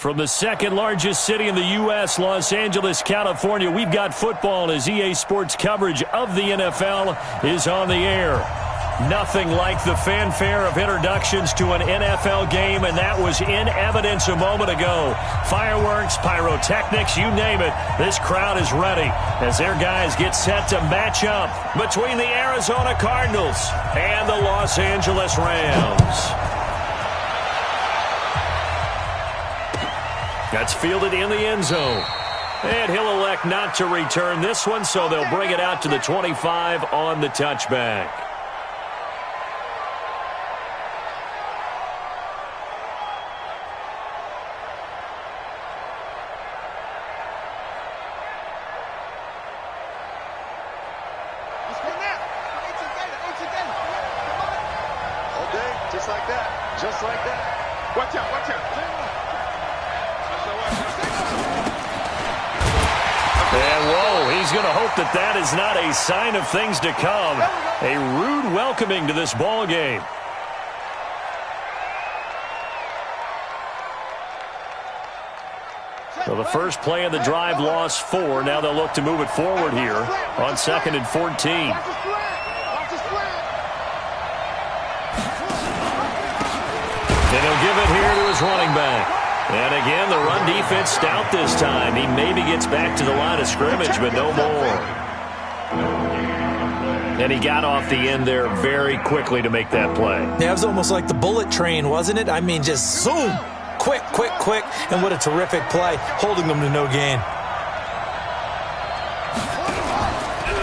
From the second largest city in the U.S., Los Angeles, California, we've got football as EA Sports coverage of the NFL is on the air. Nothing like the fanfare of introductions to an NFL game, and that was in evidence a moment ago. Fireworks, pyrotechnics, you name it. This crowd is ready as their guys get set to match up between the Arizona Cardinals and the Los Angeles Rams. That's fielded in the end zone. And he'll elect not to return this one, so they'll bring it out to the 25 on the touchback. Just like that. Just like that. Watch out, watch out. And, whoa, he's going to hope that that is not a sign of things to come. A rude welcoming to this ball game. So the first play of the drive lost 4. Now they'll look to move it forward here on 2nd and 14. And he'll give it here to his running back. And again, the run defense stout this time. He maybe gets back to the line of scrimmage, but no more. And he got off the end there very quickly to make that play. Yeah, it was almost like the bullet train, wasn't it? I mean, just zoom. Quick, quick, quick. And what a terrific play, holding them to no gain.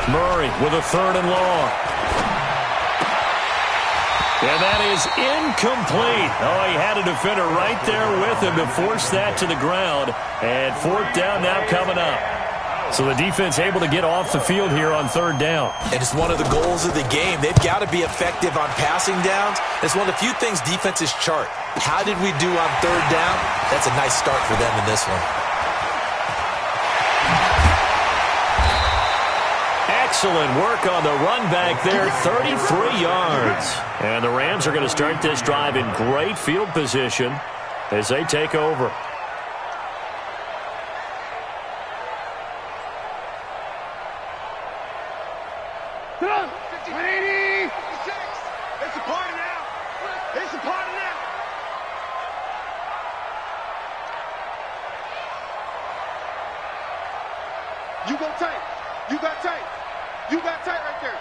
Murray with a 3rd and long. And that is incomplete. Oh, he had a defender right there with him to force that to the ground. And 4th down now coming up. So the defense able to get off the field here on 3rd down. And it's one of the goals of the game. They've got to be effective on passing downs. It's one of the few things defenses chart. How did we do on 3rd down? That's a nice start for them in this one. Excellent work on the run back there, 33 yards. And the Rams are going to start this drive in great field position as they take over. It's a party now. It's a party now. You go tight. You got tight. You got tight right there.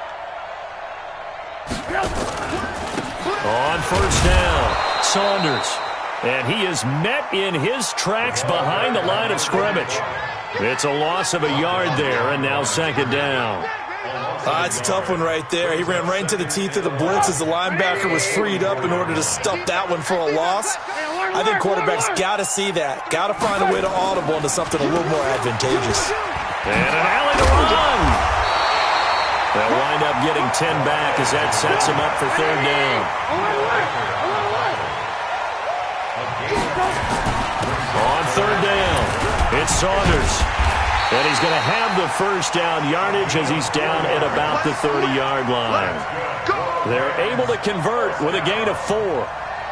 On 1st down, Saunders. And he is met in his tracks behind the line of scrimmage. It's a loss of a yard there, and now 2nd down. It's a tough one right there. He ran right into the teeth of the blitz as the linebacker was freed up in order to stuff that one for a loss. I think quarterbacks got to see that. Got to find a way to audible into something a little more advantageous. And an alley to run. They'll wind up getting 10 back as that sets him up for 3rd down. On 3rd down, it's Saunders. And he's going to have the 1st down yardage as he's down at about the 30-yard line. They're able to convert with a gain of 4.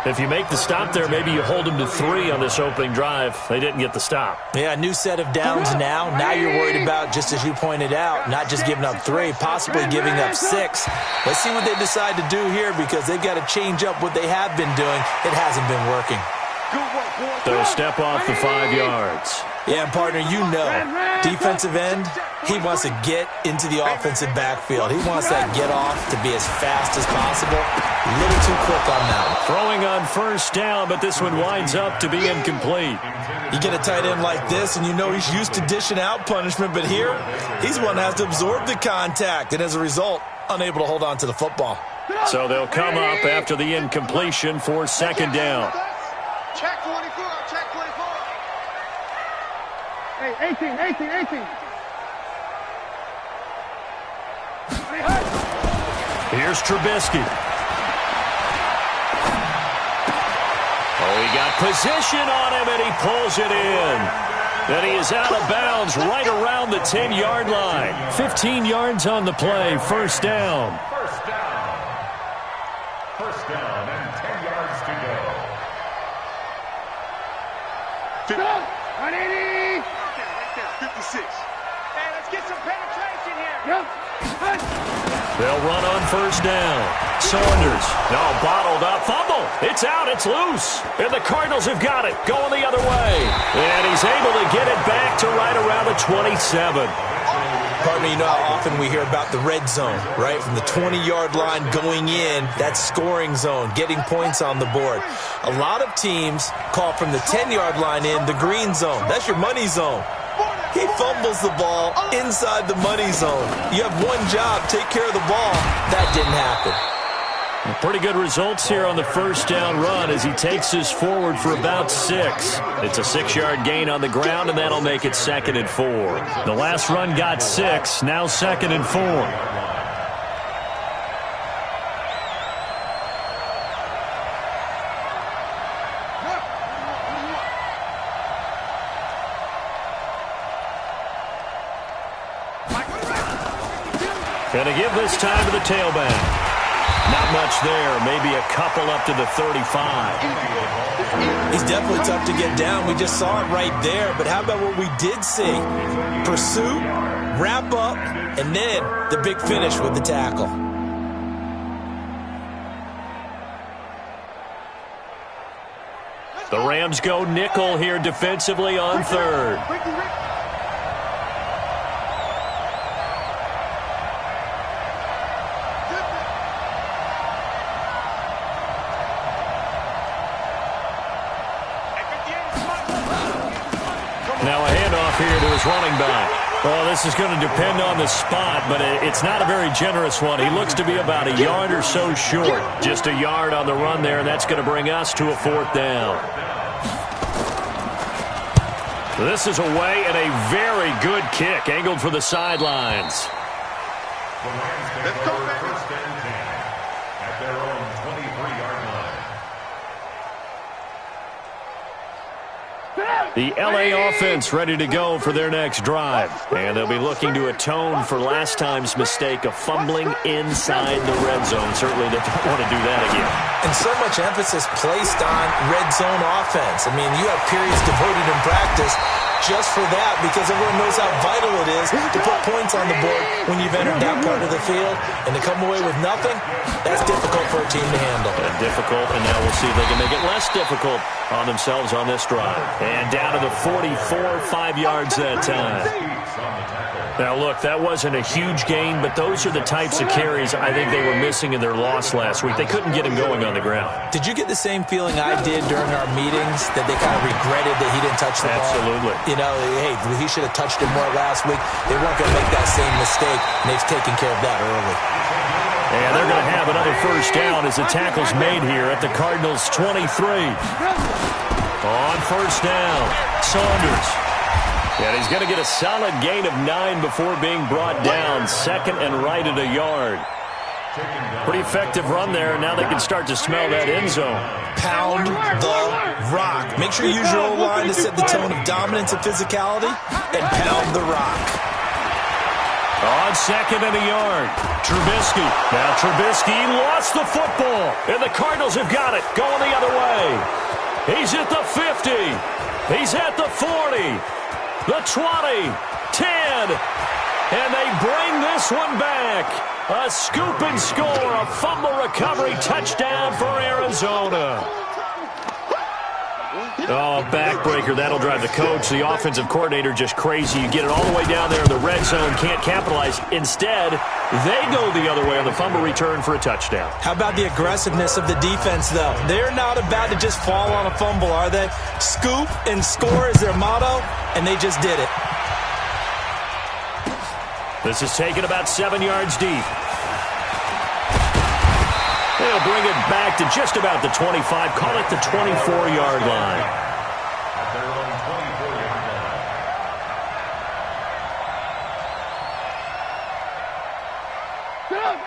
If you make the stop there, maybe you hold them to 3 on this opening drive. They didn't get the stop. Yeah, a new set of downs now. Now you're worried about, just as you pointed out, not just giving up 3, possibly giving up 6. Let's see what they decide to do here because they've got to change up what they have been doing. It hasn't been working. They'll step off the 5 yards. Yeah, and partner, you know, defensive end, he wants to get into the offensive backfield. He wants that get off to be as fast as possible. A little too quick on that. Throwing on 1st down, but this one winds up to be incomplete. You get a tight end like this, and you know he's used to dishing out punishment, but here, he's one that has to absorb the contact, and as a result, unable to hold on to the football. So they'll come up after the incompletion for 2nd down. Check 24, check 24. Hey, 18. Here's Trubisky. Oh, he got position on him, and he pulls it in. And he is out of bounds right around the 10-yard line. 15 yards on the play, 1st down. First down and 10 yards to go. 180. 56. Hey, let's get some penetration here. They'll run on first down. Saunders. No, bottled up. Fumble. It's out. It's loose. And the Cardinals have got it. Going the other way. And he's able to get it back to right around the 27. Partner, you know how often we hear about the red zone, right? From the 20-yard line going in, that's scoring zone, getting points on the board. A lot of teams call from the 10-yard line in the green zone. That's your money zone. He fumbles the ball inside the money zone. You have one job, take care of the ball. That didn't happen. Pretty good results here on the first down run as he takes us forward for about 6. It's a 6-yard gain on the ground, and that'll make it 2nd and 4. The last run got 6, now 2nd and 4. Going to give this time to the tailback. Not much there. Maybe a couple up to the 35. He's definitely tough to get down. We just saw it right there. But how about what we did see? Pursuit, wrap up, and then the big finish with the tackle. The Rams go nickel here defensively on 3rd. Now a handoff here to his running back. Well, this is going to depend on the spot, but it's not a very generous one. He looks to be about a yard or so short. Just a yard on the run there, and that's going to bring us to a 4th down. This is away and a very good kick, angled for the sidelines. Let's go, baby. At their own 23-yard line. The L.A. offense ready to go for their next drive. And they'll be looking to atone for last time's mistake of fumbling inside the red zone. Certainly they don't want to do that again. And so much emphasis placed on red zone offense. I mean, you have periods devoted in practice just for that because everyone knows how vital it is to put points on the board when you've entered that part of the field. And to come away with nothing, that's difficult for a team to handle. Difficult, and now we'll see if they can make it less difficult on themselves on this drive. And down to the 44, 5 yards that time. Now, look, that wasn't a huge gain, but those are the types of carries I think they were missing in their loss last week. They couldn't get him going on the ground. Did you get the same feeling I did during our meetings, that they kind of regretted that he didn't touch the ball? Absolutely. You know, hey, he should have touched it more last week. They weren't going to make that same mistake, and they've taken care of that early. And they're going to have another first down as the tackle's made here at the Cardinals' 23. On first down, Saunders. And he's going to get a solid gain of 9 before being brought down. 2nd and right at a yard. Pretty effective run there. Now they can start to smell that end zone. Pound the rock. Make sure you use your O-line to set the tone of dominance and physicality, and pound the rock. On 2nd and a yard, Trubisky. Now Trubisky lost the football, and the Cardinals have got it, going the other way. He's at the 50. He's at the 40. The 20. 10. And they bring this one back. A scoop and score, a fumble recovery touchdown for Arizona. Oh, backbreaker. That'll drive the coach, the offensive coordinator, just crazy. You get it all the way down there in the red zone, can't capitalize. Instead, they go the other way on the fumble return for a touchdown. How about the aggressiveness of the defense, though? They're not about to just fall on a fumble, are they? Scoop and score is their motto, and they just did it. This is taken about 7 yards deep. They'll bring it back to just about the 25. Call it the 24-yard line. At their own 24-yard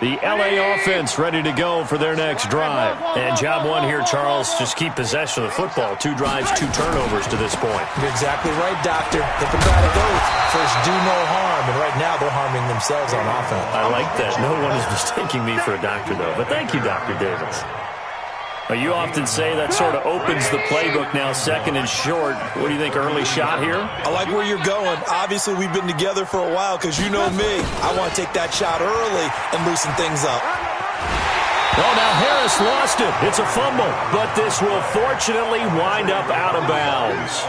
line. The L.A. offense ready to go for their next drive. And job one here, Charles, just keep possession of the football. 2 drives, 2 turnovers to this point. You're exactly right, Doctor. Hippocratic oath. First, do no harm. And right now, they're harming themselves on offense. I like that. No one is mistaking me for a doctor, though. But thank you, Dr. Davis. Well, you often say that sort of opens the playbook now, second and short. What do you think, early shot here? I like where you're going. Obviously, we've been together for a while because you know me. I want to take that shot early and loosen things up. Well, now Harris lost it. It's a fumble, but this will fortunately wind up out of bounds.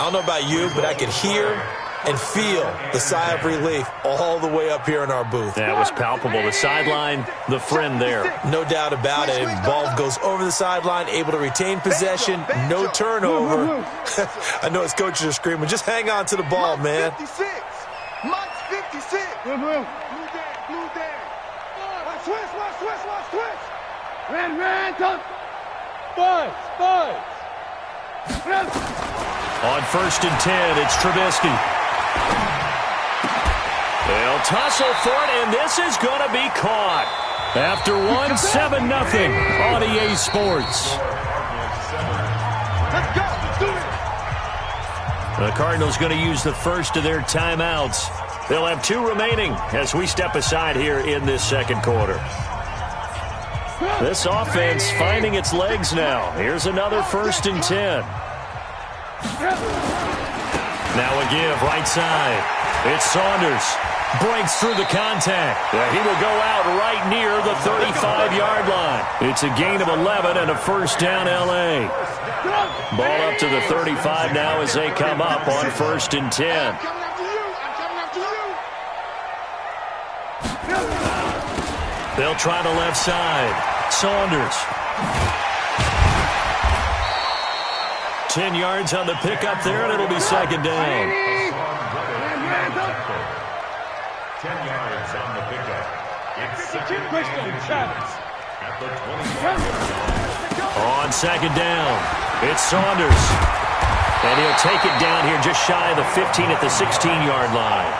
I don't know about you, but I could hear and feel the sigh of relief all the way up here in our booth. That was palpable. The sideline, the friend there. No doubt about it. Ball goes over the sideline, able to retain possession, no turnover. I know his coaches are screaming, just hang on to the ball, man. 56. Mike's 56. Blue down. Watch switch. Red, touch. Boys. On 1st and 10, it's Trubisky. They'll tussle for it, and this is going to be caught. After 7-0 on EA Sports. Let's go. Let's do it. The Cardinals going to use the first of their timeouts. They'll have 2 remaining as we step aside here in this second quarter. This offense finding its legs now. Here's another 1st and 10. Now a give, right side. It's Saunders. Breaks through the contact. He will go out right near the 35-yard line. It's a gain of 11 and a first down, L.A. Ball up to the 35 now as they come up on 1st and 10. They'll try the left side. Saunders. 10 yards on the pickup there, and it'll be second down. 10 yards on the pickup. It's second at the 20. On second down, it's Saunders. And he'll take it down here just shy of the 15 at the 16-yard line.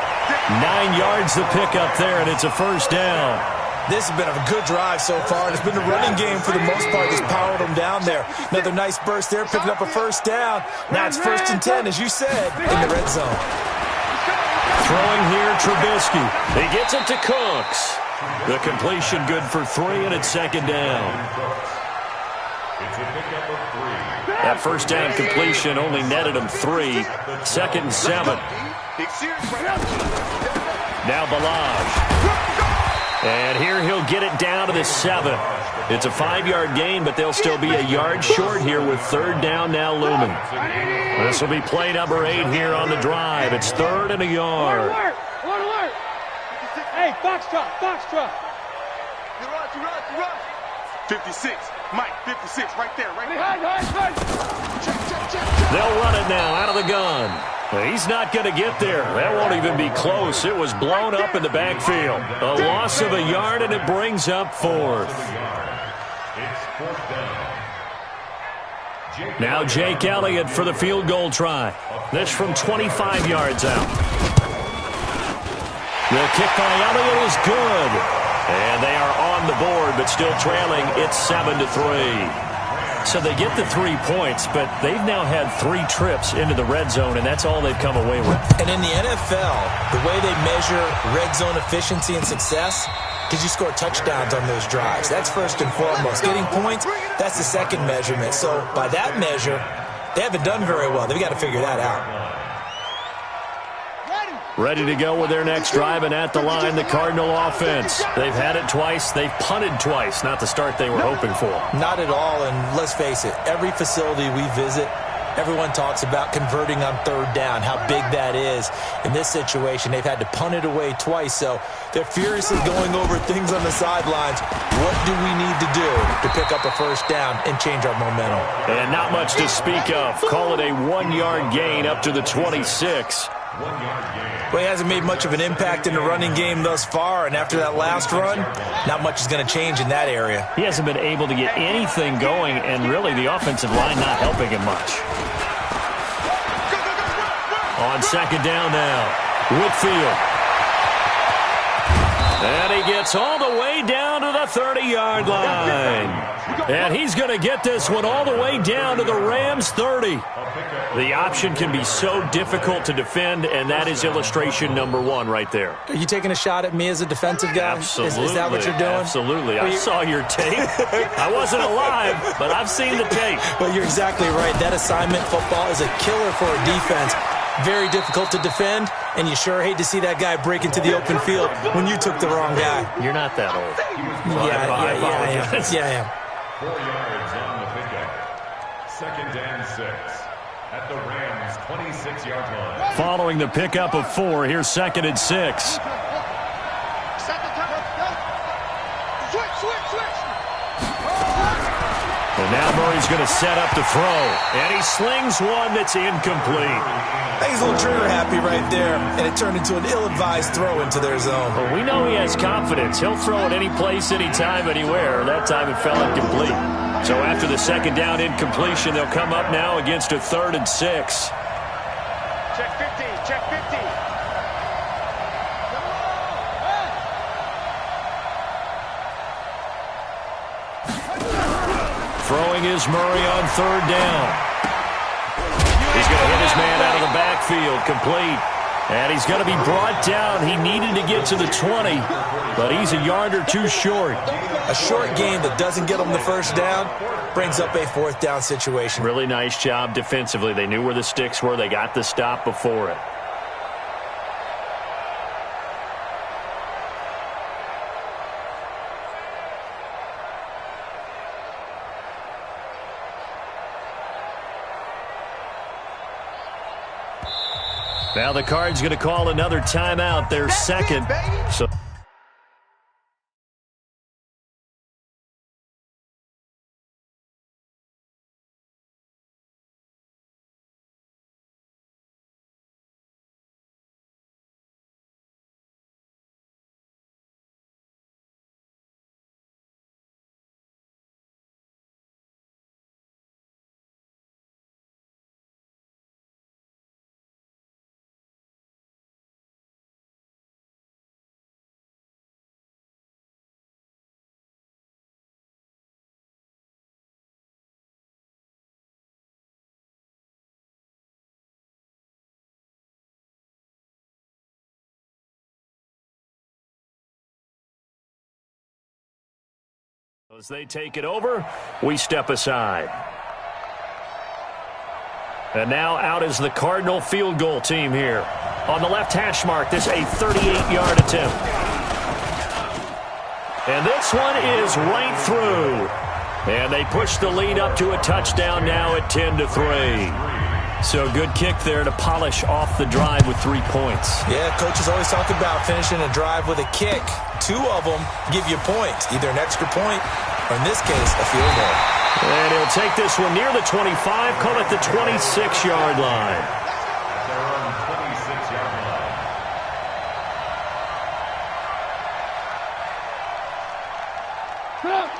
9 yards the pickup there, and it's a first down. This has been a good drive so far, and it's been the running game for the most part that's powered them down there. Another nice burst there, picking up a first down. Now it's 1st and 10, as you said, in the red zone. Throwing here, Trubisky. He gets it to Cooks. The completion good for 3, and it's second down. It's a pickup of 3. That first down completion only netted him 3. 2nd and 7. Now Balaj. And here he'll get it down to the 7. It's a 5-yard gain, but they'll still be a yard short here with 3rd down now looming. This will be play number 8 here on the drive. It's 3rd and a yard. Alert. Hey, box truck. You run. 56. Mike, 56, right there. Check. They'll run it now out of the gun. He's not going to get there. That won't even be close. It was blown up in the backfield. A loss of a yard, and it brings up 4th. It's 4th down. Now Jake Elliott for the field goal try. This from 25 yards out. The kick by Elliott is good. And they are on the board, but still trailing. It's 7-3. So they get the 3 points, but they've now had 3 trips into the red zone, and that's all they've come away with. And in the NFL, the way they measure red zone efficiency and success, because you score touchdowns on those drives. That's first and foremost. Getting points, that's the second measurement. So by that measure, they haven't done very well. They've got to figure that out. Ready to go with their next drive, and at the line, the Cardinal offense. They've had it twice. They've punted twice. Not the start they were hoping for. Not at all, and let's face it, every facility we visit, everyone talks about converting on 3rd down, how big that is. In this situation, they've had to punt it away twice, so they're furiously going over things on the sidelines. What do we need to do to pick up a first down and change our momentum? And not much to speak of. Call it a 1-yard gain up to the 26. Well, he hasn't made much of an impact in the running game thus far, and after that last run, not much is going to change in that area. He hasn't been able to get anything going, and really the offensive line not helping him much. On second down now, Whitfield. And he gets all the way down to the 30-yard line. And he's going to get this one all the way down to the Rams' 30. The option can be so difficult to defend, and that is illustration number one right there. Are you taking a shot at me as a defensive guy? Absolutely. Is that what you're doing? Absolutely. I saw your tape. I wasn't alive, but I've seen the tape. Well, you're exactly right. That assignment football is a killer for a defense. Very difficult to defend, and you sure hate to see that guy break into the open field when you took the wrong guy. You're not that old. Yeah, I am. 4 yards on the pickup. 2nd and 6 at the Rams' 26-yard line. Following the pickup of 4, here's 2nd and 6. And now Murray's going to set up to throw. And he slings one that's incomplete. I think he's a little trigger happy right there, and it turned into an ill-advised throw into their zone. Well, we know he has confidence. He'll throw it any place, anytime, anywhere. That time it fell incomplete. So after the 2nd down incompletion, they'll come up now against a 3rd and 6. Check 15, check 15. Throwing is Murray on 3rd down. He's going to hit his man out of the backfield, complete. And he's going to be brought down. He needed to get to the 20, but he's a yard or two short. A short game that doesn't get him the 1st down brings up a 4th down situation. Really nice job defensively. They knew where the sticks were. They got the stop before it. Now the Cards going to call another timeout, their second. So as they take it over, we step aside. And now out is the Cardinal field goal team here. On the left hash mark, this a 38-yard attempt. And this one is right through. And they push the lead up to a touchdown now at 10-3. So good kick there to polish off the drive with 3 points. Yeah, coaches always talk about finishing a drive with a kick. 2 of them give you points, either an extra point or, in this case, a field goal. And he'll take this one near the 25, call it the 26-yard line. They're on the 26-yard line.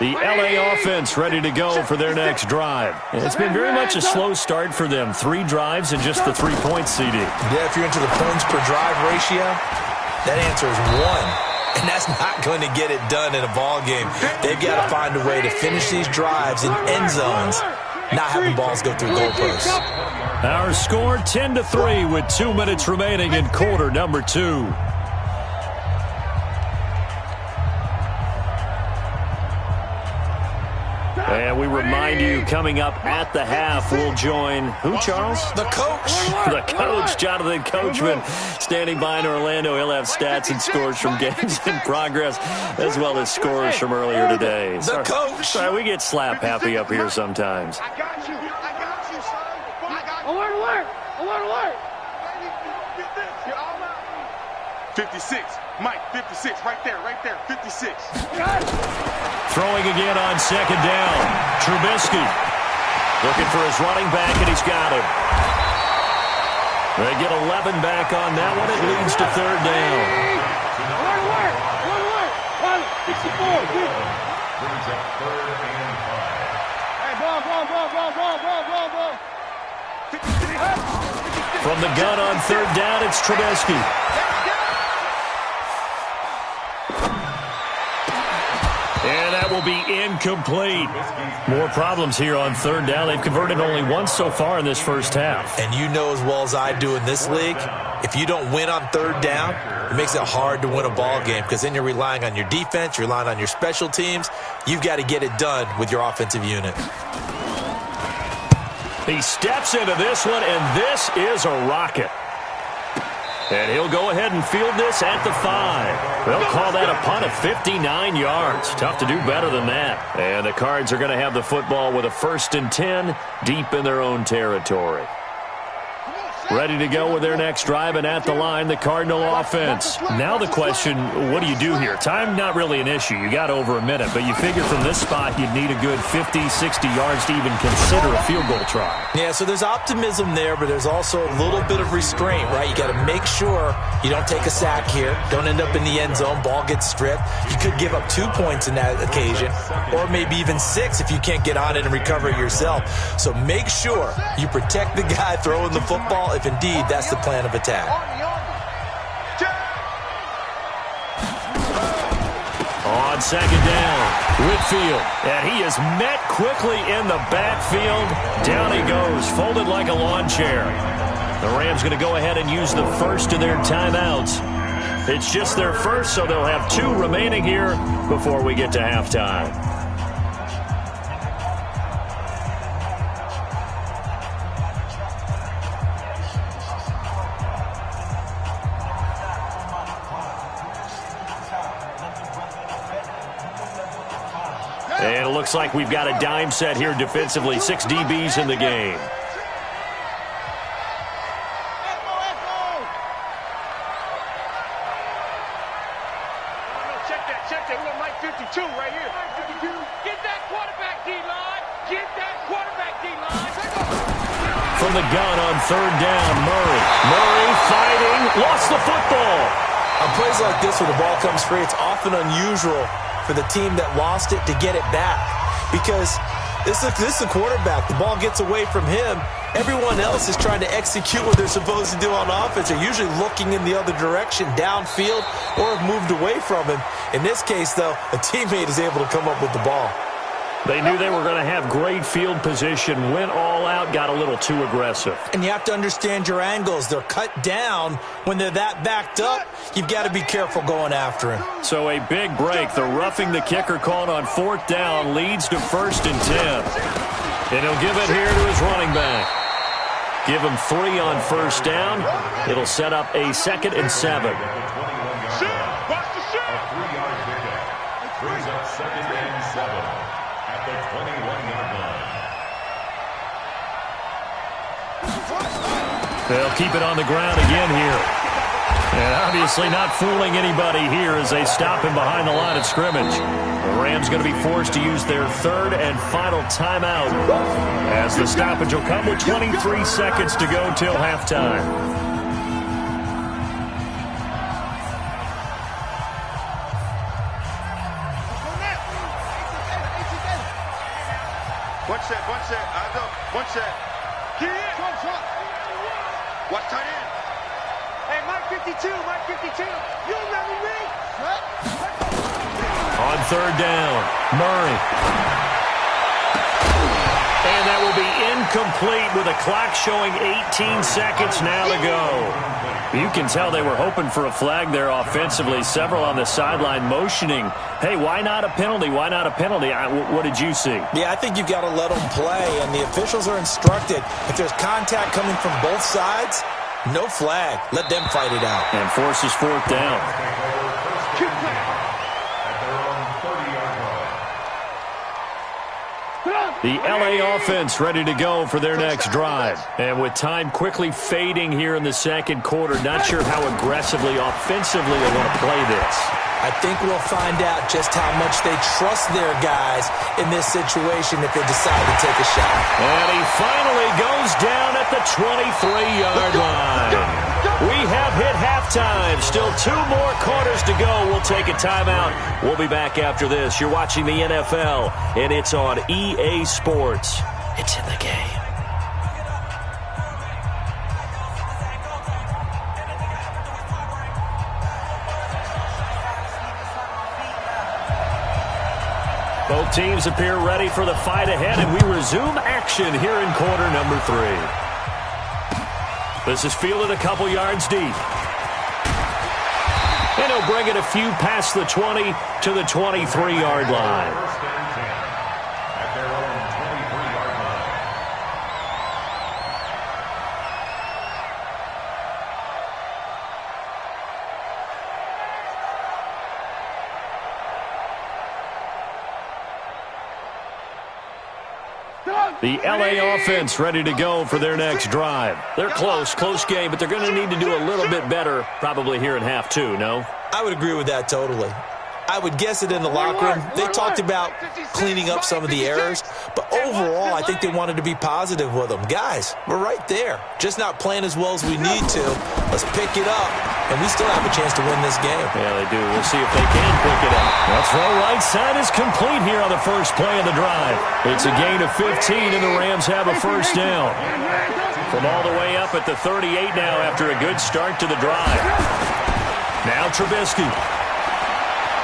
The LA offense ready to go for their next drive. It's been very much a slow start for them. 3 drives and just the 3 points, CD. Yeah, if you're into the points per drive ratio, that answer is 1. And that's not going to get it done in a ball game. They've got to find a way to finish these drives in end zones, not having balls go through goalposts. Our score 10-3 with 2 minutes remaining in quarter number 2. And we remind you, coming up at the half, we'll join who, Charles? The coach. The coach, Jonathan Coachman, standing by in Orlando. He'll have stats and scores from games in progress, as well as scores from earlier today. The coach. Sorry, we get slap happy up here sometimes. I got you, son. I got you. Alert. 56, Mike, 56, right there, 56. Throwing again on 2nd down. Trubisky looking for his running back, and he's got him. They get 11 back on that one. It leads to 3rd down. Alert. 64. Brings up 3rd and 5. Hey, ball. From the gun on 3rd down, it's Trubisky. will be incomplete. More problems here on third down. They've converted only once so far in this first half. And you know as well as I do in this league, if you don't win on third down, it makes it hard to win a ball game because then you're relying on your defense, you're relying on your special teams. You've got to get it done with your offensive unit. He steps into this one, and this is a rocket. And he'll go ahead and field this at the 5. They'll call that a punt of 59 yards. Tough to do better than that. And the Cards are going to have the football with a 1st and 10 deep in their own territory. Ready to go with their next drive, and at the line, the Cardinal offense. Now the question, what do you do here? Time, not really an issue. You got over a minute, but you figure from this spot, you'd need a good 50, 60 yards to even consider a field goal try. Yeah, so there's optimism there, but there's also a little bit of restraint, right? You got to make sure you don't take a sack here. Don't end up in the end zone. Ball gets stripped. You could give up 2 points in that occasion, or maybe even 6 if you can't get on it and recover it yourself. So make sure you protect the guy throwing the football if indeed that's the plan of attack. On second down, Whitfield, and he is met quickly in the backfield. Down he goes, folded like a lawn chair. The Rams going to go ahead and use the first of their timeouts. It's just their first, so they'll have 2 remaining here before we get to halftime. And it looks like we've got a dime set here defensively. 6 DBs in the game. Check that. We got Mike 52 right here. Get that quarterback, D-line. Get that quarterback, D-line. From the gun on third down, Murray fighting, lost the football. On plays like this where the ball comes free, it's often unusual for the team that lost it to get it back. Because this is a quarterback. The ball gets away from him. Everyone else is trying to execute what they're supposed to do on offense. They're usually looking in the other direction, downfield, or have moved away from him. In this case, though, a teammate is able to come up with the ball. They knew they were going to have great field position, went all out, got a little too aggressive. And you have to understand your angles. They're cut down. When they're that backed up, you've got to be careful going after him. So a big break. The roughing the kicker called on 4th down leads to 1st and 10. And he'll give it here to his running back. Give him 3 on 1st down. It'll set up a 2nd and 7. Watch the shot. A 3-yard pickup. Brings up 2nd and 7. At the 21-yard line. They'll keep it on the ground again here. And obviously not fooling anybody here as they stop him behind the line of scrimmage. The Rams going to be forced to use their 3rd and final timeout as the stoppage will come with 23 seconds to go till halftime. One set. Get in. Watch tight end. Hey, Mike 52. You remember me? On 3rd down, Murray. And that will be incomplete with a clock showing 18 seconds now to go. You can tell they were hoping for a flag there offensively. Several on the sideline motioning, hey, why not a penalty? Why not a penalty? What did you see? Yeah, I think you've got to let them play, and the officials are instructed. If there's contact coming from both sides, no flag. Let them fight it out. And forces 4th down. The LA offense ready to go for their next drive. And with time quickly fading here in the second quarter, not sure how aggressively, offensively they want to play this. I think we'll find out just how much they trust their guys in this situation if they decide to take a shot. And he finally goes down at the 23-yard line. We have hit halftime. Still 2 more quarters to go. We'll take a timeout. We'll be back after this. You're watching the NFL, and it's on EA Sports. It's in the game. Both teams appear ready for the fight ahead, and we resume action here in quarter number 3. This is fielded a couple yards deep. And he'll bring it a few past the 20 to the 23-yard line. First and 10 at their own 23-yard line. The LA offense ready to go for their next drive. They're close game, but they're going to need to do a little bit better probably here in half 2, no? I would agree with that totally. I would guess it in the locker room. They talked about cleaning up some of the errors, but overall, I think they wanted to be positive with them. Guys, we're right there. Just not playing as well as we need to. Let's pick it up, and we still have a chance to win this game. Yeah, they do. We'll see if they can pick it up. That throw right side is complete here on the first play of the drive. It's a gain of 15, and the Rams have a first down. From all the way up at the 38 now after a good start to the drive. Now Trubisky.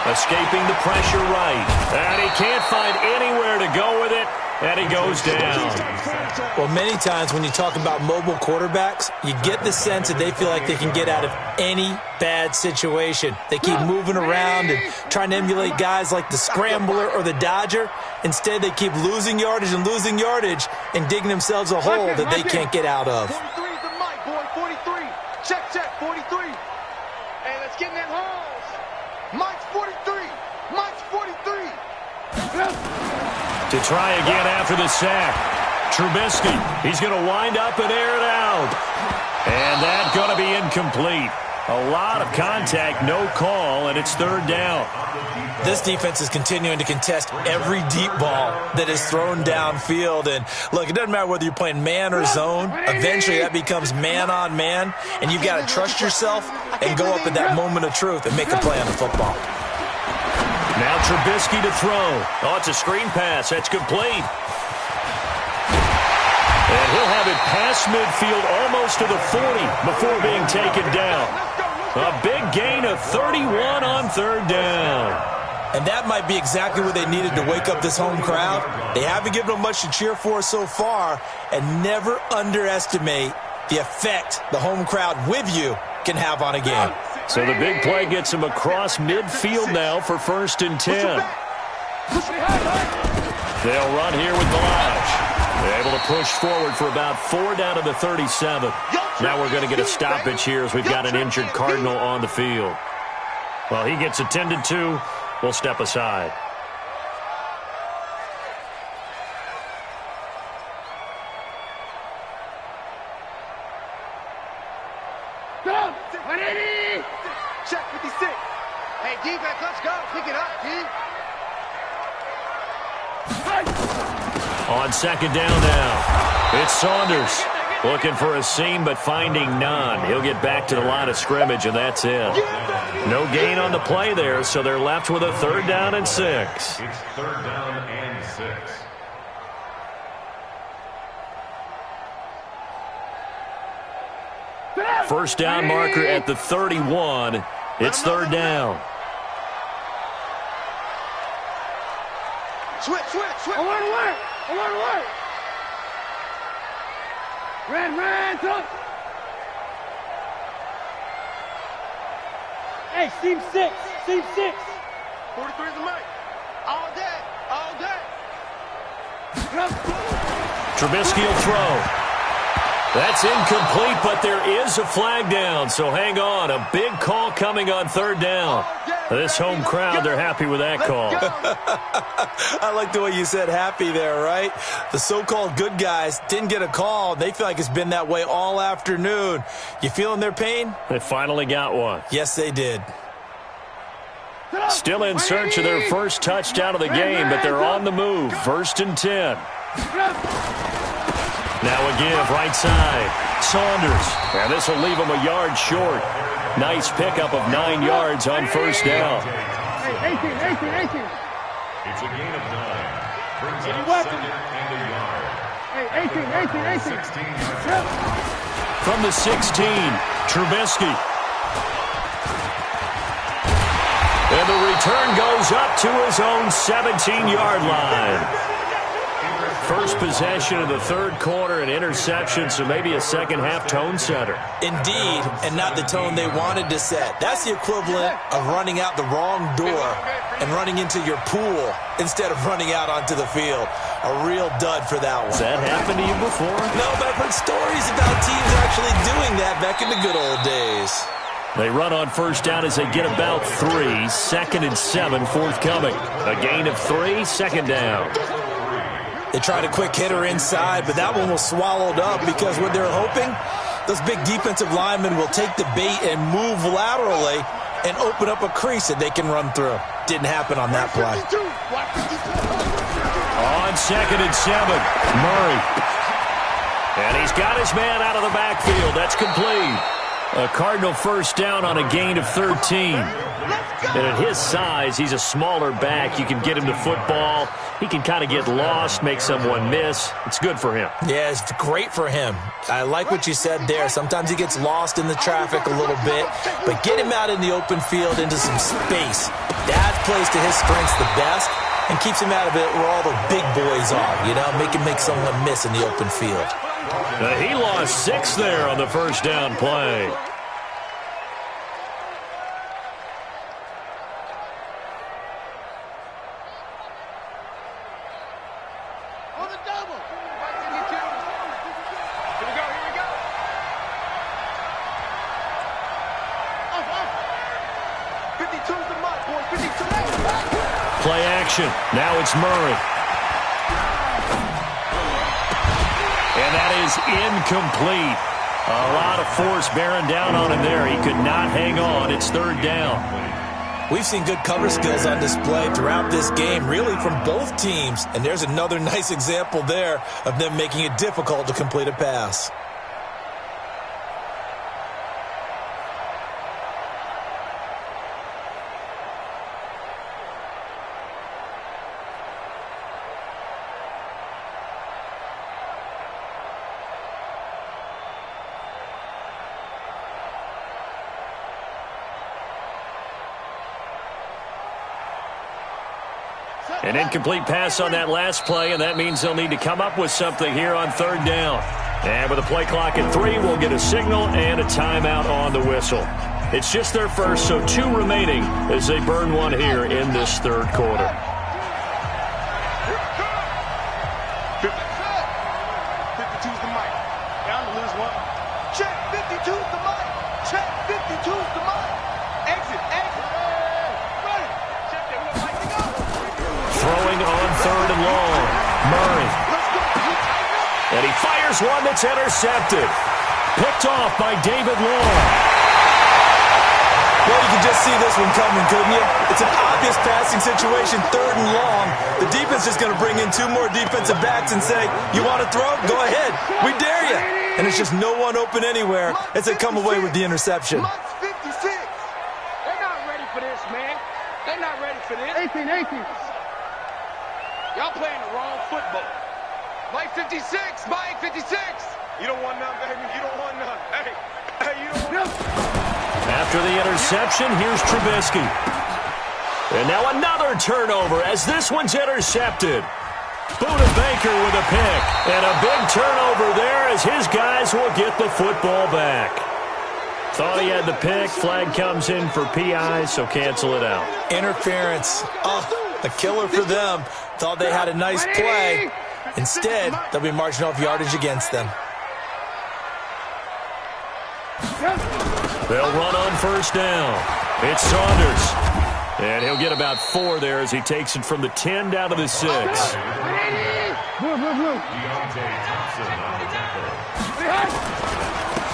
Escaping the pressure right. And he can't find anywhere to go with it, and he goes down. Well, many times when you talk about mobile quarterbacks, you get the sense that they feel like they can get out of any bad situation. They keep moving around and trying to emulate guys like the Scrambler or the Dodger. Instead, they keep losing yardage and digging themselves a hole that they can't get out of. 43 is the mic, boy. 43. Check, 43. Hey, let's get in that hole. Mike's 43. Mike's 43. To try again after the sack. Trubisky, he's going to wind up and air it out. And that's going to be incomplete. A lot of contact, no call, and it's third down. This defense is continuing to contest every deep ball that is thrown downfield. And, look, it doesn't matter whether you're playing man or zone. Eventually, that becomes man-on-man, and you've got to trust yourself and go up at that moment of truth and make a play on the football. Now Trubisky to throw. Oh, it's a screen pass. That's complete. And he'll have it past midfield almost to the 40 before being taken down. A big gain of 31 on third down. And that might be exactly what they needed to wake up this home crowd. They haven't given them much to cheer for so far, and never underestimate the effect the home crowd with you can have on a game. So the big play gets him across midfield now for first and 10. They'll run here with Balaj. They're able to push forward for about 4 down to the 37. Now we're going to get a stoppage here as we've got an injured Cardinal on the field. Well, he gets attended to. We'll step aside. Check 56. Hey, defense, let's go. Pick it up, D. On second down now, it's Saunders. Looking for a seam, but finding none. He'll get back to the line of scrimmage, and that's it. No gain on the play there, so they're left with a third down and 6. It's third down and 6. First down marker at the 31. It's third down. Switch. Alert. Ran, touch. Hey, seam 6. 43 is the mic. All day. Trubisky will throw. That's incomplete, but there is a flag down, so hang on. A big call coming on third down. This home crowd, they're happy with that call. I like the way you said happy there, right? The so-called good guys didn't get a call. They feel like it's been that way all afternoon. You feeling their pain? They finally got one. Yes, they did. Still in search of their first touchdown of the game, but they're on the move. First and 10. Now a give, right side. Saunders. And this will leave him a yard short. Nice pickup of 9 yards on first down. 18. It's a gain of 9. Brings up second and a yard. Hey, 18. 16. From the 16, Trubisky. And the return goes up to his own 17-yard line. First possession of the third quarter, an interception, so maybe a second-half tone setter. Indeed, and not the tone they wanted to set. That's the equivalent of running out the wrong door and running into your pool instead of running out onto the field. A real dud for that one. Has that happened to you before? No, but I've heard stories about teams actually doing that back in the good old days. They run on first down as they get about 3. 2nd and 7 forthcoming. A gain of 3, second down. They tried a quick hitter inside, but that one was swallowed up because what they're hoping, those big defensive linemen will take the bait and move laterally and open up a crease that they can run through. Didn't happen on that play. On 2nd and 7, Murray. And he's got his man out of the backfield. That's complete. A Cardinal first down on a gain of 13. And at his size, he's a smaller back. You can get him to football. He can kind of get lost, make someone miss. It's good for him. Yeah, it's great for him. I like what you said there. Sometimes he gets lost in the traffic a little bit, but get him out in the open field into some space. That plays to his strengths the best and keeps him out of it where all the big boys are, you know, make someone miss in the open field. He lost 6 there on the first down play. Play action. Now it's Murray. And that is incomplete. A lot of force bearing down on him there. He could not hang on. It's third down. We've seen good cover skills on display throughout this game, really from both teams. And there's another nice example there of them making it difficult to complete a pass. An incomplete pass on that last play, and that means they'll need to come up with something here on third down. And with a play clock at 3, we'll get a signal and a timeout on the whistle. It's just their first, so 2 remaining as they burn one here in this third quarter. 52's the mic. Down to lose one. Check 52's the mic. Check 52's the mic. Exit. Run it. Check that. We don't like to go. Throwing on third and long. Murray. And he fires one that's intercepted. Picked off by David Long. Well, you can just see this one coming, couldn't you? It's an obvious passing situation, third and long. The defense is going to bring in 2 more defensive backs and say, you want to throw? Go ahead. We dare you. And it's just no one open anywhere as they come away with the interception. They're not ready for this, man. They're not ready for this. 18. Y'all playing the wrong football. Mike 56. Mike 56. You don't want none, baby. You don't want none. Hey, you don't want none. After the interception, here's Trubisky. And now another turnover as this one's intercepted. Buda Baker with a pick. And a big turnover there as his guys will get the football back. Thought he had the pick. Flag comes in for PI, so cancel it out. Interference. A killer for them. Thought they had a nice play. Instead, they'll be marching off yardage against them. They'll run on first down. It's Saunders. And he'll get about 4 there as he takes it from the 10 down to the 6.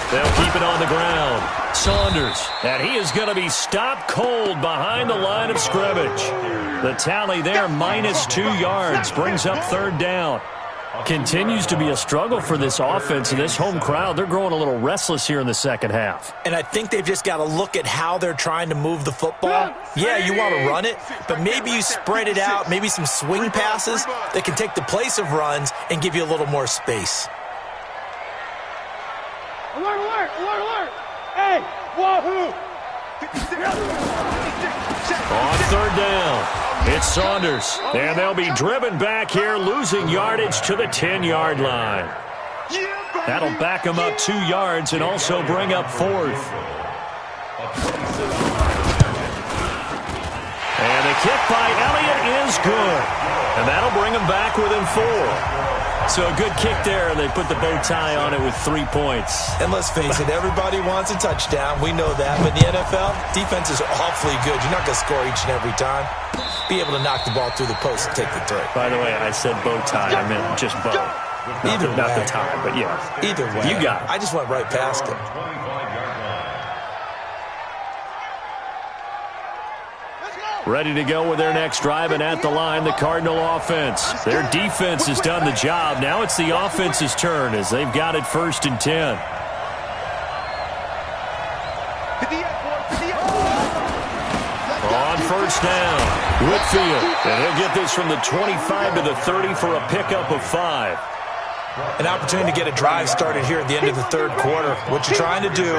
They'll keep it on the ground. Saunders. And he is going to be stopped cold behind the line of scrimmage. The tally there, -2 yards, brings up third down. Continues to be a struggle for this offense and this home crowd. They're growing a little restless here in the second half. And I think they've just got to look at how they're trying to move the football. Yeah, you want to run it, but maybe you spread it out, maybe some swing passes that can take the place of runs and give you a little more space. Alert! Hey, wahoo! On third down. It's Saunders, and they'll be driven back here, losing yardage to the 10-yard line. That'll back them up 2 yards and also bring up fourth. And the kick by Elliott is good. And that'll bring them back within 4. So a good kick there, and they put the bow tie on it with 3 points. And let's face it, everybody wants a touchdown. We know that. But in the NFL, defense is awfully good. You're not going to score each and every time. Be able to knock the ball through the post and take the 3. By the way, I said bow tie. I meant just bow. Not the tie, but yeah. Either way. You got it. I just went right past it. Ready to go with their next drive, and at the line, the Cardinal offense. Their defense has done the job. Now it's the offense's turn as they've got it 1st and 10. On 1st down, Whitfield. And he'll get this from the 25 to the 30 for a pickup of 5. An opportunity to get a drive started here at the end of the 3rd quarter. What you're trying to do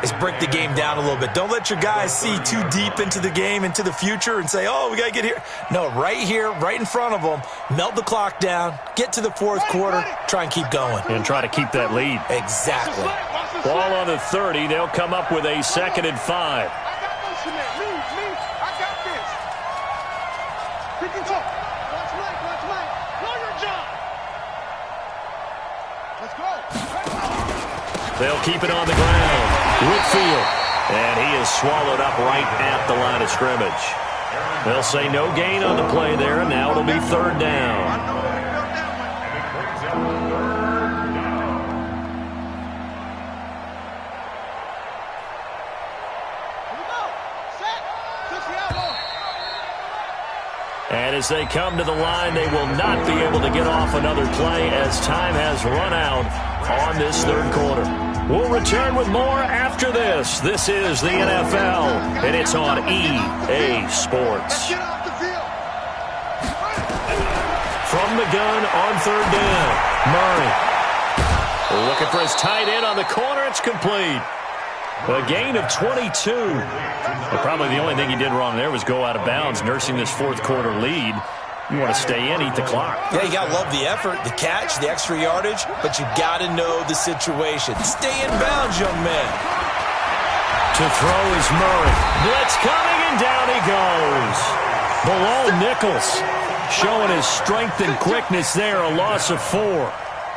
is break the game down a little bit. Don't let your guys see too deep into the game, into the future, and say, oh, we got to get here. No, right here, right in front of them, melt the clock down, get to the 4th quarter, try and keep going. And try to keep that lead. Exactly. Ball on the 30. They'll come up with a 2nd and 5. They'll keep it on the ground. Whitfield. And he is swallowed up right at the line of scrimmage. They'll say no gain on the play there, and now it'll be 3rd down. And as they come to the line, they will not be able to get off another play as time has run out on this 3rd quarter. We'll return with more after this. This is the NFL, and it's on EA Sports. From the gun on 3rd down, Murray. Looking for his tight end on the corner. It's complete. A gain of 22. But probably the only thing he did wrong there was go out of bounds, nursing this 4th quarter lead. You want to stay in, eat the clock. Yeah, you got to love the effort, the catch, the extra yardage, but you got to know the situation. Stay in bounds, young man. To throw is Murray. Blitz coming, and down he goes. Below Nichols, showing his strength and quickness there, a loss of 4.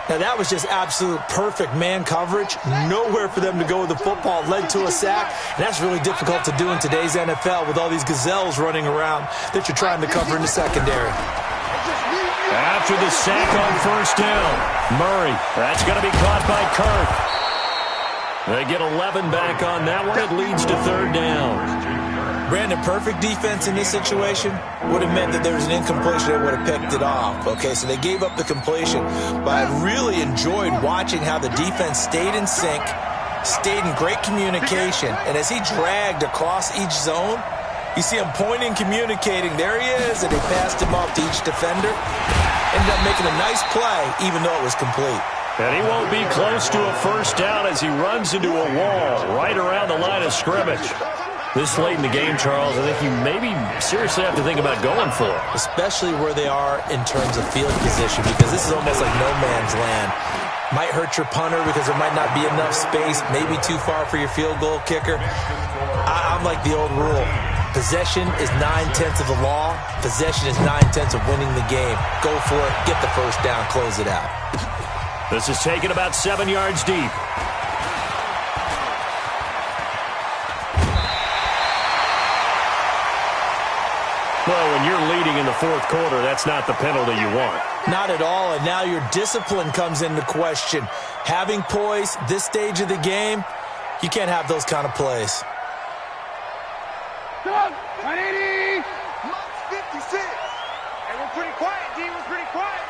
Now, that was just absolute perfect man coverage. Nowhere for them to go with the football. Led to a sack. And that's really difficult to do in today's NFL with all these gazelles running around that you're trying to cover in the secondary. After the sack on 1st down, Murray. That's going to be caught by Kirk. They get 11 back on that one. It leads to 3rd down. Brandon, perfect defense in this situation would have meant that there was an incompletion that would have picked it off. Okay, so they gave up the completion. But I really enjoyed watching how the defense stayed in sync, stayed in great communication. And as he dragged across each zone, you see him pointing, communicating. There he is, and they passed him off to each defender. Ended up making a nice play, even though it was complete. And he won't be close to a 1st down as he runs into a wall right around the line of scrimmage. This late in the game, Charles, I think you maybe seriously have to think about going for it. Especially where they are in terms of field position, because this is almost like no man's land. Might hurt your punter because there might not be enough space, maybe too far for your field goal kicker. I'm like the old rule. Possession is 9/10 of the law. Possession is 9/10 of winning the game. Go for it, get the 1st down, close it out. This is taken about 7 yards deep. Well, when you're leading in the 4th quarter, that's not the penalty you want. Not at all, and now your discipline comes into question. Having poise, this stage of the game, you can't have those kind of plays. 180! 56! Hey, we're pretty quiet, D. We're pretty quiet.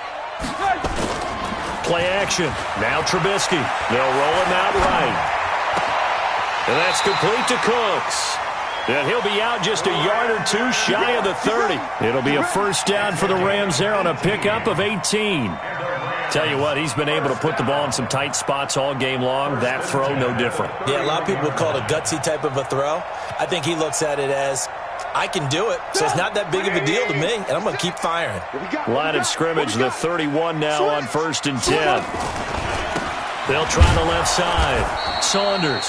Play action. Now Trubisky. They'll roll him out right. And that's complete to Cooks. And he'll be out just a yard or 2 shy of the 30. It'll be a 1st down for the Rams there on a pickup of 18. Tell you what, he's been able to put the ball in some tight spots all game long. That throw, no different. Yeah, a lot of people would call it a gutsy type of a throw. I think he looks at it as I can do it, so it's not that big of a deal to me, and I'm going to keep firing. Line of scrimmage, the 31 now on 1st and 10. They'll try the left side. Saunders.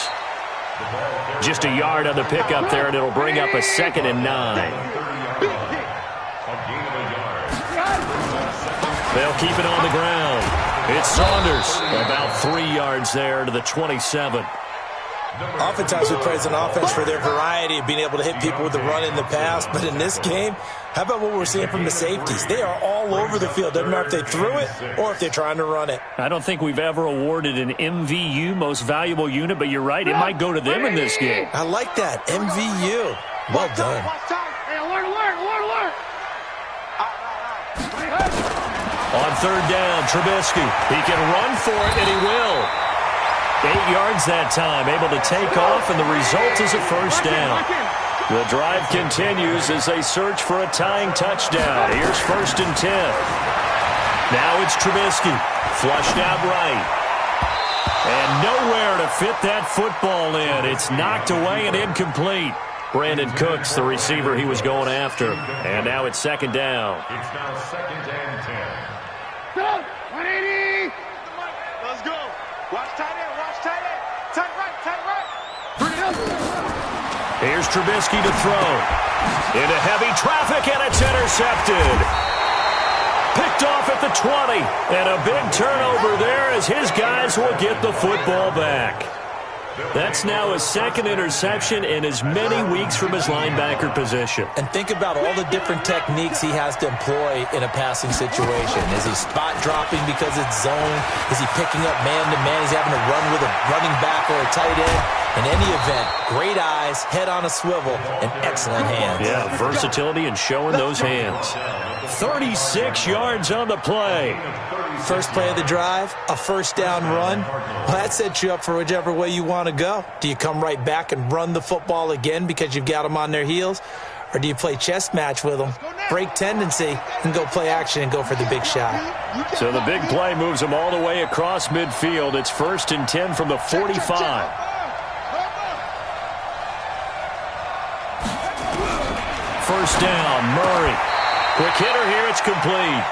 Just a yard on the pickup there, and it'll bring up a 2nd and 9. They'll keep it on the ground. It's Saunders, about 3 yards there to the 27. Oftentimes we praise an offense for their variety of being able to hit people with the run in the past, but in this game, how about what we're seeing from the safeties? They are all over the field. Doesn't matter if they threw it or if they're trying to run it. I don't think we've ever awarded an MVU, most valuable unit, but you're right, it might go to them in this game. I like that, MVU. Well done. Hey, alert, alert, alert, alert. On 3rd down, Trubisky. He can run for it, and he will. 8 yards that time, able to take off, and the result is a 1st down. The drive continues as they search for a tying touchdown. Here's 1st and 10. Now it's Trubisky, flushed out right. And nowhere to fit that football in. It's knocked away and incomplete. Brandon Cooks, the receiver he was going after. And now it's 2nd down. It's now 2nd and 10. Go, 180. Let's go. Watch tight end, watch tight end. Tight right, tight right. Bring it up. Here's Trubisky to throw. Into heavy traffic, and it's intercepted. Picked off at the 20. And a big turnover there as his guys will get the football back. That's now his 2nd interception in as many weeks from his linebacker position. And think about all the different techniques he has to employ in a passing situation. Is he spot dropping because it's zone? Is he picking up man-to-man? He's having to run with a running back or a tight end. In any event, great eyes, head on a swivel, and excellent hands. Yeah, versatility and showing those hands. 36 yards on the play. First play of the drive, a 1st down run. Well, that sets you up for whichever way you want to go. Do you come right back and run the football again because you've got them on their heels? Or do you play chess match with them, break tendency, and go play action and go for the big shot? So the big play moves them all the way across midfield. It's 1st and 10 from the 45. First down, Murray. Quick hitter here, it's complete.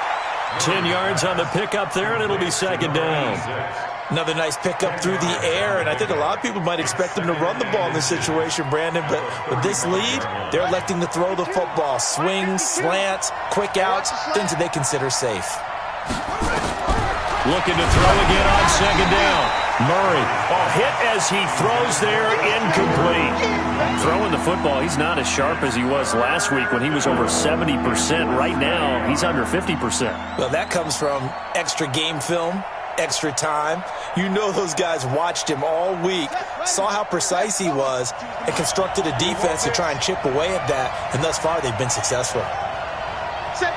10 yards on the pickup there, and it'll be 2nd down. Another nice pickup through the air, and I think a lot of people might expect them to run the ball in this situation, Brandon, but with this lead, they're electing to throw the football. Swings, slants, quick outs, things that they consider safe. Looking to throw again on 2nd down. Murray, a hit as he throws there, incomplete. Throwing the football, he's not as sharp as he was last week when he was over 70%. Right now, he's under 50%. Well, that comes from extra game film, extra time. You know those guys watched him all week, saw how precise he was, and constructed a defense to try and chip away at that, and thus far they've been successful. Set.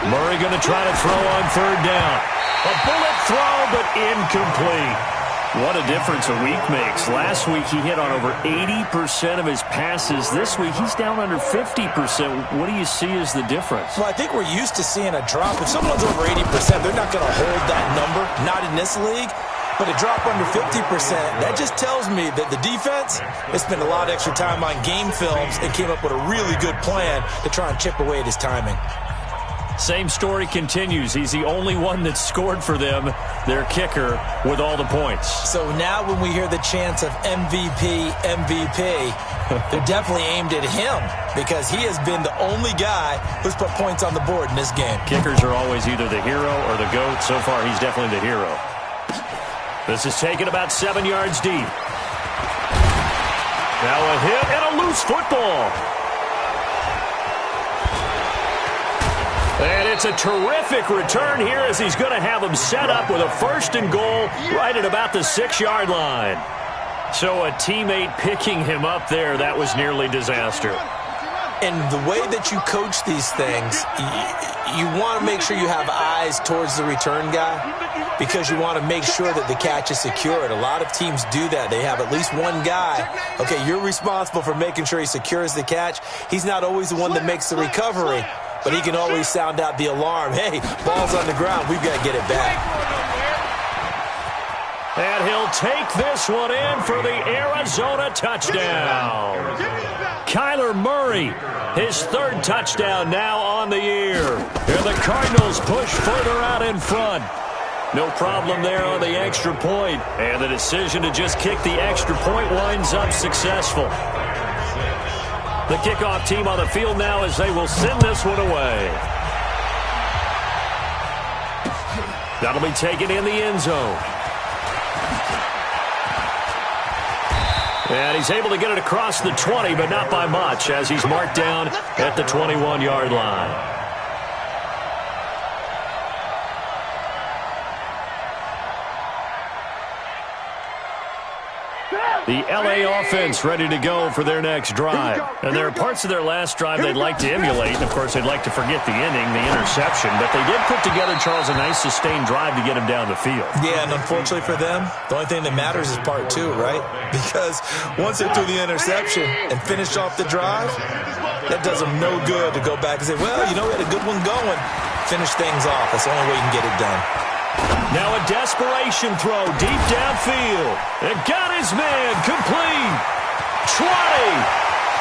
Murray going to try to throw on 3rd down. A bullet throw, but incomplete. What a difference a week makes. Last week he hit on over 80% of his passes. This week he's down under 50%. What do you see as the difference? Well, I think we're used to seeing a drop. If someone's over 80%, they're not going to hold that number, not in this league. But a drop under 50%, that just tells me that the defense has spent a lot of extra time on game films and came up with a really good plan to try and chip away at his timing. Same story continues. He's the only one that scored for them, their kicker, with all the points. So now when we hear the chants of MVP, they're definitely aimed at him because he has been the only guy who's put points on the board in this game. Kickers are always either the hero or the GOAT. So far, he's definitely the hero. This is taken about 7 yards deep. Now a hit and a loose football. And it's a terrific return here as he's going to have him set up with a 1st and goal right at about the 6-yard line. So a teammate picking him up there, that was nearly disaster. And the way that you coach these things, you want to make sure you have eyes towards the return guy because you want to make sure that the catch is secured. A lot of teams do that. They have at least one guy. Okay, you're responsible for making sure he secures the catch. He's not always the one that makes the recovery, but he can always sound out the alarm. Hey, ball's on the ground. We've got to get it back. will take this one in for the Arizona touchdown. Kyler Murray, his third touchdown now on the year. And the Cardinals push further out in front. No problem there on the extra point. And the decision to just kick the extra point winds up successful. The kickoff team on the field now as they will send this one away. That'll be taken in the end zone. And he's able to get it across the 20, but not by much, as he's marked down at the 21-yard line. The L.A. offense ready to go for their next drive. And there are parts of their last drive they'd like to emulate. And, of course, they'd like to forget the inning, the interception. But they did put together, Charles, a nice sustained drive to get him down the field. Yeah, and unfortunately for them, the only thing that matters is part two, right? Because once they threw the interception and finished off the drive, that does them no good to go back and say, well, you know, we had a good one going. Finish things off. That's the only way you can get it done. Now a desperation throw deep downfield. It got his man complete. 20,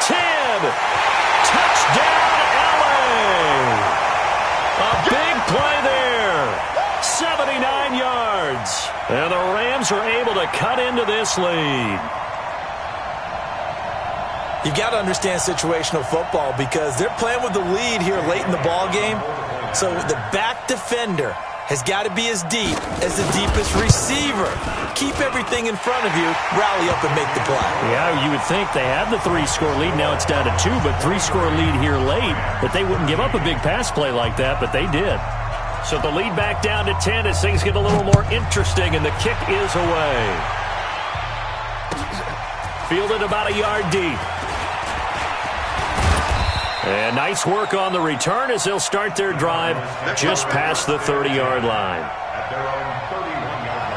10, touchdown LA. A big play there. 79 yards. And the Rams are able to cut into this lead. You've got to understand situational football because they're playing with the lead here late in the ball game. So the back defender has got to be as deep as the deepest receiver. Keep everything in front of you, rally up and make the play. Yeah, you would think they had the 3-score lead. Now it's down to 2, but 3-score lead here late. That they wouldn't give up a big pass play like that, but they did. So the lead back down to 10 as things get a little more interesting, and the kick is away. Fielded about a yard deep. And nice work on the return as they'll start their drive just past the 30-yard line. At their own 31-yard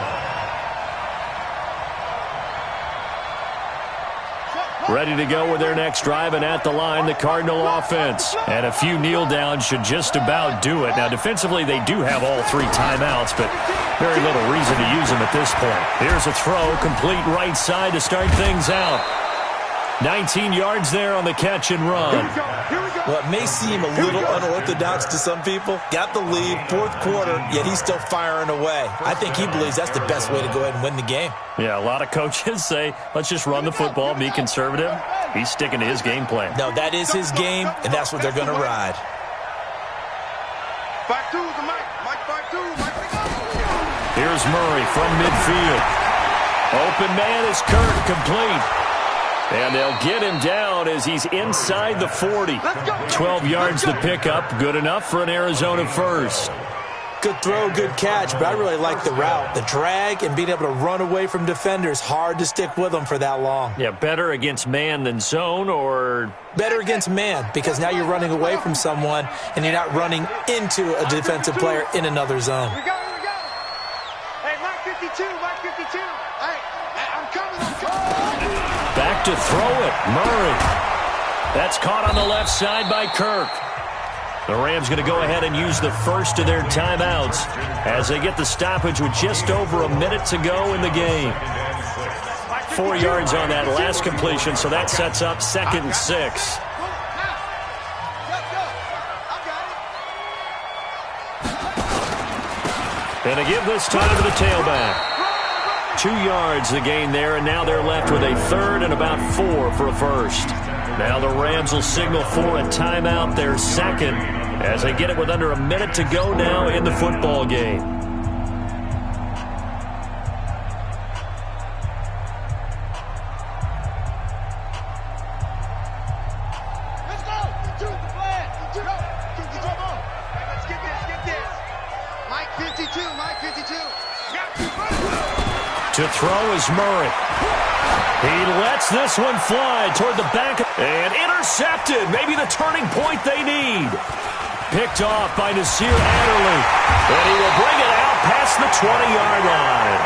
line. Ready to go with their next drive, and at the line, the Cardinal offense. And a few kneel downs should just about do it. Now, defensively, they do have all 3 timeouts, but very little reason to use them at this point. Here's a throw, complete right side to start things out. 19 yards there on the catch and run. Well, it may seem a little unorthodox to some people. Got the lead, 4th quarter, yet he's still firing away. I think he believes that's the best way to go ahead and win the game. Yeah, a lot of coaches say, let's just run the football, be conservative. He's sticking to his game plan. No, that is his game, and that's what they're going to ride. 5-2 the Mike. Mike 5-2. Mike. Here's Murray from midfield. Open man is Kirk, complete. And they'll get him down as he's inside the 40. 12 yards to pick up. Good enough for an Arizona first. Good throw, good catch, but I really like the route. The drag and being able to run away from defenders, hard to stick with them for that long. Yeah, better against man than zone, or? Better against man, because now you're running away from someone and you're not running into a defensive player in another zone. Here we go. Hey, Mike 52. Mike 52. Hey, I'm coming. Back to throw it, Murray. That's caught on the left side by Kirk. The Rams going to go ahead and use the first of their timeouts as they get the stoppage with just over a minute to go in the game. 4 yards on that last completion, so that sets up 2nd and 6. And they give this time to the tailback. 2 yards the gain there, and now they're left with a 3rd and about 4 for a first. Now the Rams will signal for a timeout, their 2nd, as they get it with under a minute to go now in the football game. Let's go. To the flag. Let's get this. Mike 52. Mike 52. To throw is Murray. He lets this one fly toward the back and intercepted. Maybe the turning point they need. Picked off by Nasir Adderley. And he will bring it out past the 20-yard line.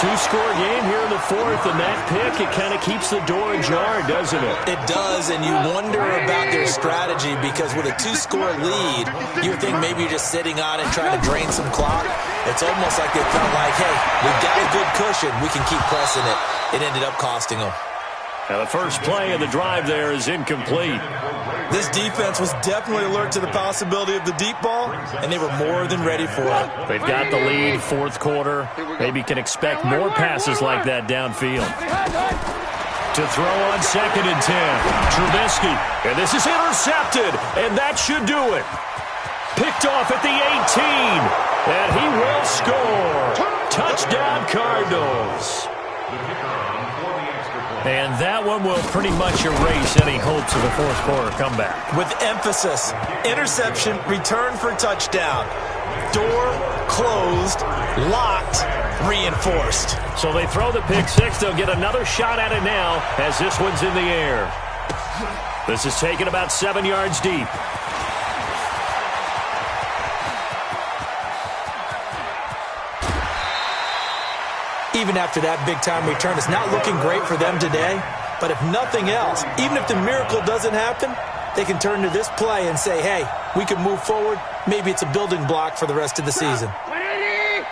two-score game here in the fourth, and that pick, it kind of keeps the door ajar, doesn't it? It does, and you wonder about their strategy because with a two-score lead, you would think maybe you're just sitting on it trying to drain some clock. It's almost like they felt like, hey, we've got a good cushion. We can keep pressing it. It ended up costing them. Now the first play of the drive there is incomplete. This defense was definitely alert to the possibility of the deep ball, and they were more than ready for it. They've got the lead, fourth quarter. Maybe can expect more passes like that downfield. To throw on 2nd and 10. Trubisky, and this is intercepted, and that should do it. Picked off at the 18, and he will score. Touchdown, Cardinals. And that one will pretty much erase any hopes of a fourth quarter comeback. With emphasis, interception, return for touchdown. Door closed, locked, reinforced. So they throw the pick six. They'll get another shot at it now as this one's in the air. This is taken about 7 yards deep. Even after that big-time return, it's not looking great for them today. But if nothing else, even if the miracle doesn't happen, they can turn to this play and say, hey, we can move forward. Maybe it's a building block for the rest of the season. 180.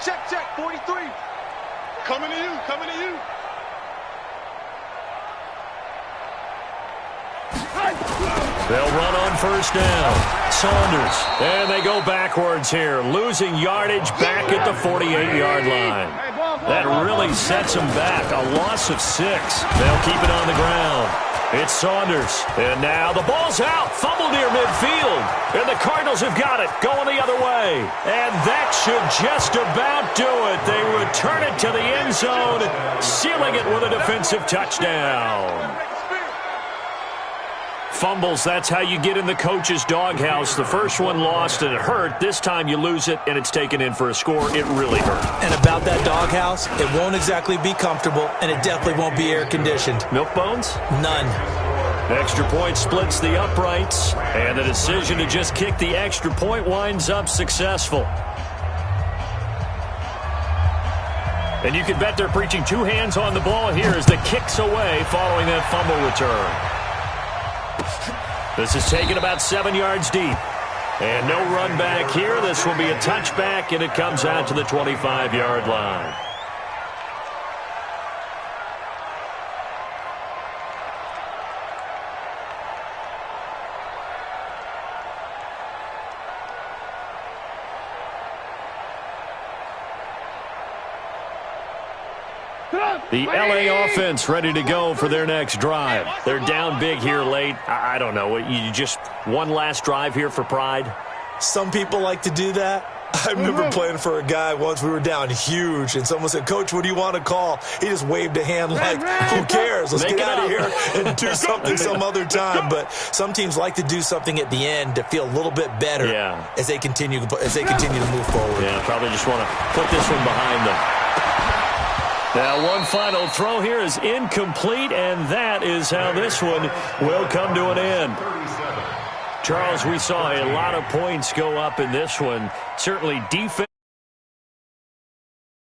Check, 43. Coming to you, coming to you. They'll run on first down. Saunders. And they go backwards here, losing yardage back at the 48-yard line. That really sets them back. A loss of 6. They'll keep it on the ground. It's Saunders. And now the ball's out. Fumble near midfield. And the Cardinals have got it. Going the other way. And that should just about do it. They return it to the end zone, sealing it with a defensive touchdown. Fumbles, that's how you get in the coach's doghouse. The first one lost and it hurt. This time you lose it and it's taken in for a score. It really hurt. And about that doghouse, it won't exactly be comfortable, and it definitely won't be air-conditioned. Milk bones? None. Extra point splits the uprights, and the decision to just kick the extra point winds up successful. And you can bet they're preaching 2 hands on the ball here as the kick's away following that fumble return. This is taken about 7 yards deep. And no run back here. This will be a touchback, and it comes out to the 25-yard line. The LA offense ready to go for their next drive. They're down big here late. I don't know. You just one last drive here for pride? Some people like to do that. I remember playing for a guy once. We were down huge, and someone said, Coach, what do you want to call? He just waved a hand like, who cares? Let's get out of here and do something some other time. But some teams like to do something at the end to feel a little bit better as they continue to move forward. Yeah, probably just want to put this one behind them. Now, one final throw here is incomplete, and that is how this one will come to an end. Charles, we saw a lot of points go up in this one. Certainly defense.